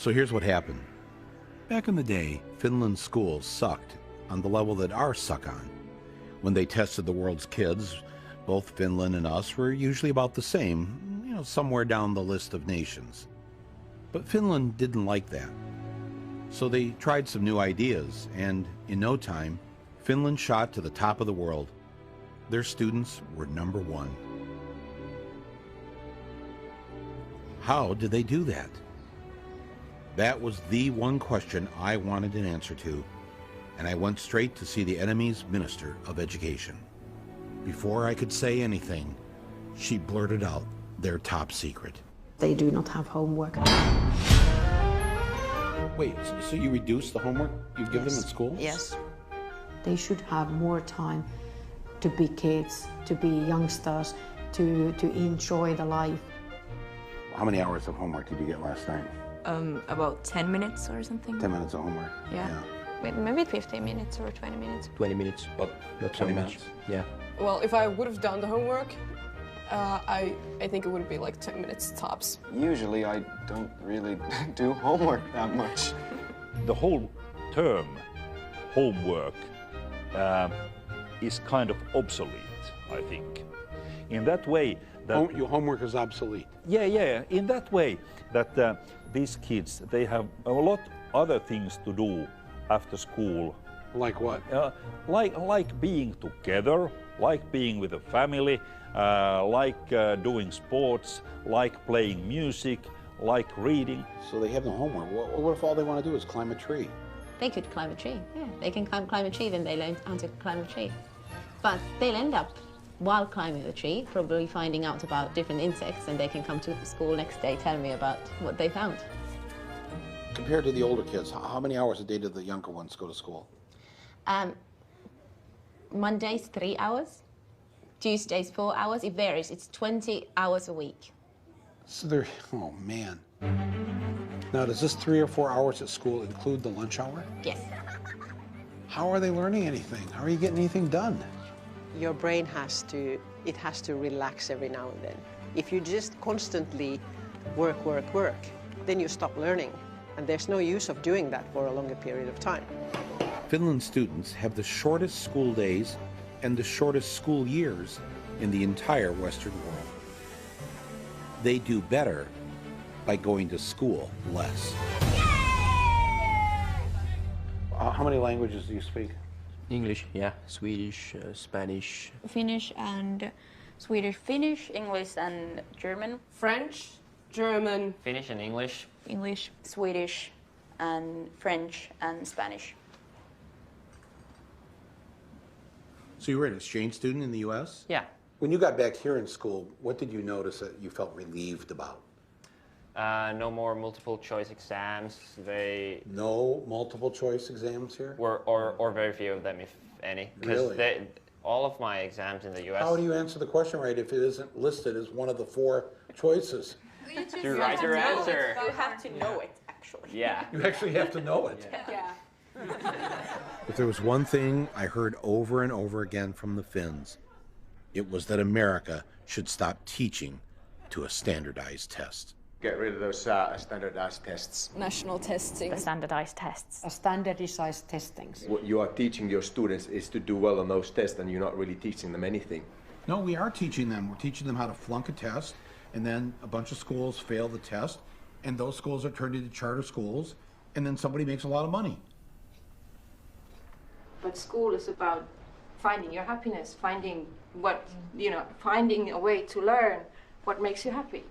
So here's what happened. Back in the day, Finland's schools sucked on the level that ours suck on. When they tested the world's kids, both Finland and us were usually about the same, somewhere down the list of nations. But Finland didn't like that. So they tried some new ideas, and in no time, Finland shot to the top of the world. Their students were #1. How did they do that? That was the one question I wanted an answer to, and I went straight to see the enemy's Minister of Education. Before I could say anything, she blurted out their top secret. They do not have homework. Wait, so you reduce the homework you give them in school? Yes. They should have more time to be kids, to be youngsters, to enjoy the life. How many hours of homework did you get last night? About 10 minutes or something. 10 minutes of homework? Yeah. Maybe 15 minutes or 20 minutes. 20 minutes, but not 20 minutes. Yeah. Well, if I would have done the homework, I think it would be like 10 minutes tops. Usually I don't really do homework that much. The whole term homework is kind of obsolete, I think. In that way that... Your homework is obsolete? Yeah. In that way that these kids, they have a lot other things to do after school. Like what? Like being together, like being with a family, like doing sports, like playing music, like reading. So they have no homework. What if all they want to do is climb a tree? They could climb a tree, yeah. They can climb a tree, then they learn how to climb a tree. But they'll end up, while climbing the tree, probably finding out about different insects, and they can come to school next day, tell me about what they found. Compared to the older kids, how many hours a day do the younger ones go to school? Mondays, 3 hours. Tuesdays, 4 hours. It varies. It's 20 hours a week. So they're, oh man. Now, does this 3 or 4 hours at school include the lunch hour? Yes. How are they learning anything? How are you getting anything done? Your brain has to relax every now and then. If you just constantly work, then you stop learning. And there's no use of doing that for a longer period of time. Finland students have the shortest school days and the shortest school years in the entire Western world. They do better by going to school less. How many languages do you speak? English, yeah. Swedish, Spanish. Finnish and Swedish. Finnish, English and German. French, German. Finnish and English. English, Swedish and French and Spanish. So you were an exchange student in the U.S.? Yeah. When you got back here in school, what did you notice that you felt relieved about? No more multiple choice exams. No multiple choice exams here? Or very few of them, if any. Really? All of my exams in the U.S. How do you answer the question right if it isn't listed as one of the 4 choices? You write your answer. You have to know it, actually. Yeah. You actually have to know it. Yeah. If there was one thing I heard over and over again from the Finns, it was that America should stop teaching to a standardized test. Get rid of those standardized tests. National testing. The standardized tests. Standardized testings. What you are teaching your students is to do well on those tests, and you're not really teaching them anything. No, we are teaching them. We're teaching them how to flunk a test, and then a bunch of schools fail the test, and those schools are turned into charter schools, and then somebody makes a lot of money. But school is about finding your happiness, finding a way to learn what makes you happy.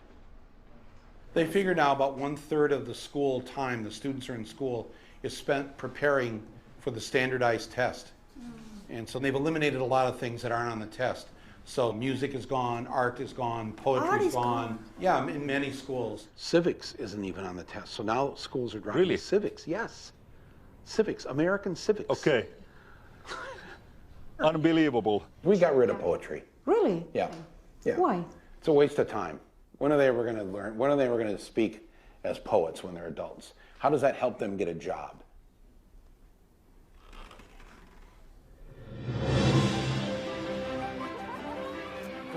They figure now about 1/3 of the school time the students are in school is spent preparing for the standardized test. And so they've eliminated a lot of things that aren't on the test. So music is gone, art is gone, poetry is gone. Yeah, in many schools. Civics isn't even on the test. So now schools are dropping Really? civics. Yes. Civics, American civics. Okay. Unbelievable. We got rid of poetry. Really? Yeah. Why? It's a waste of time. When are they ever going to learn? When are they ever going to speak as poets when they're adults? How does that help them get a job?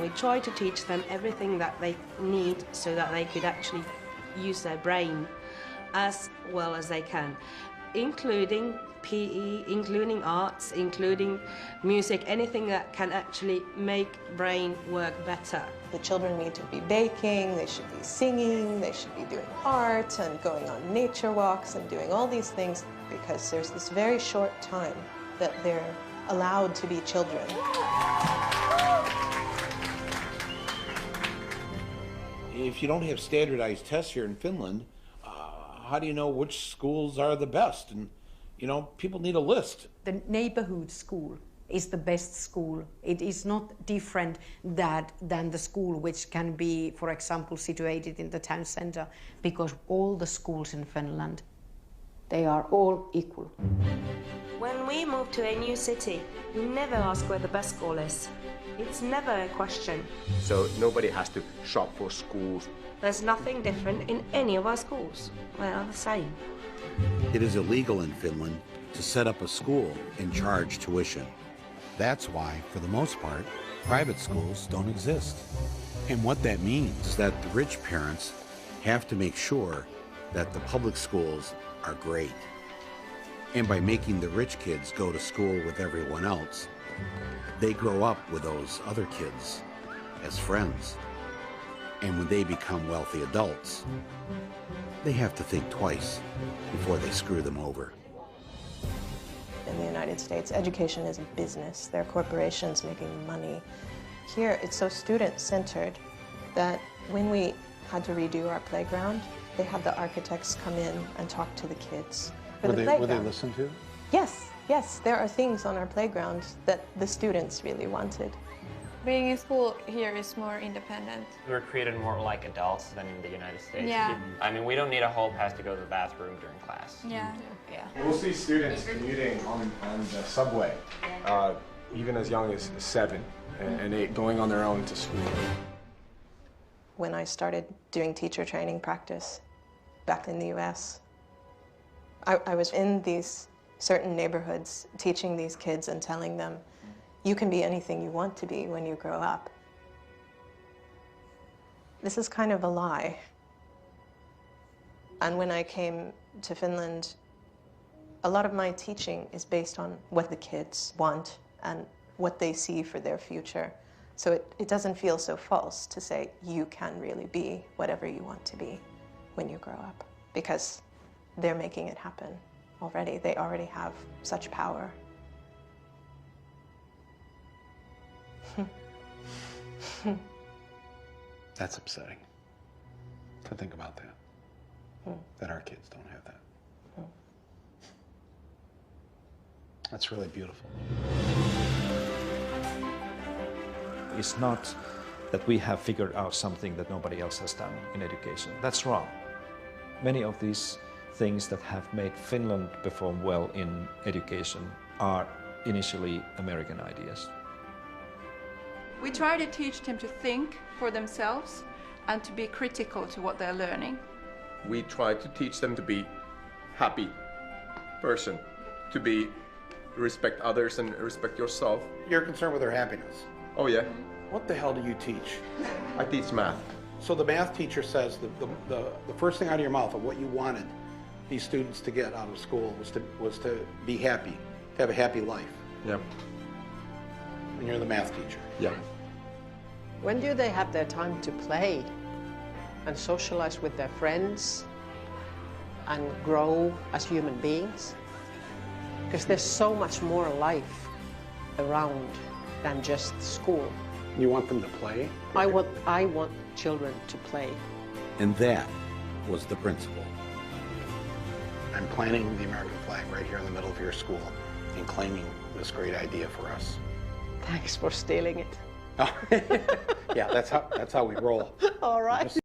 We try to teach them everything that they need so that they could actually use their brain as well as they can, including PE, including arts, including music, anything that can actually make brain work better. The children need to be baking, they should be singing, they should be doing art and going on nature walks and doing all these things, because there's this very short time that they're allowed to be children. If you don't have standardized tests here in Finland, how do you know which schools are the best? And you know, people need a list. The neighborhood school is the best school. It is not different than the school which can be, for example, situated in the town center, because all the schools in Finland, they are all equal. When we move to a new city, we never ask where the best school is. It's never a question. So nobody has to shop for schools. There's nothing different in any of our schools. They are the same. It is illegal in Finland to set up a school and charge tuition. That's why, for the most part, private schools don't exist. And what that means is that the rich parents have to make sure that the public schools are great. And by making the rich kids go to school with everyone else, they grow up with those other kids as friends. And when they become wealthy adults, they have to think twice before they screw them over. In the United States, education is a business. There are corporations making money. Here, it's so student-centered that when we had to redo our playground, they had the architects come in and talk to the kids. Were they listened to? Yes, yes. There are things on our playground that the students really wanted. Being in school here is more independent. We're treated more like adults than in the United States. Yeah. I mean, we don't need a hall pass to go to the bathroom during class. Yeah. We'll see students commuting on the subway, even as young as 7 and 8, going on their own to school. When I started doing teacher training practice back in the US, I was in these certain neighborhoods teaching these kids and telling them, you can be anything you want to be when you grow up. This is kind of a lie. And when I came to Finland, a lot of my teaching is based on what the kids want and what they see for their future. So it doesn't feel so false to say you can really be whatever you want to be when you grow up, because they're making it happen already. They already have such power. That's upsetting to think about that, that our kids don't have that. That's really beautiful. It's not that we have figured out something that nobody else has done in education. That's wrong. Many of these things that have made Finland perform well in education are initially American ideas. We try to teach them to think for themselves and to be critical to what they're learning. We try to teach them to be happy person, to respect others and respect yourself. You're concerned with their happiness. Oh yeah. What the hell do you teach? I teach math. So the math teacher says the first thing out of your mouth of what you wanted these students to get out of school was to be happy, to have a happy life. Yeah. And you're the math teacher. Yeah. When do they have their time to play and socialize with their friends and grow as human beings? Because there's so much more life around than just school. You want them to play? I want children to play. And that was the principle. I'm planting the American flag right here in the middle of your school and claiming this great idea for us. Thanks for stealing it. Yeah, that's how we roll. All right.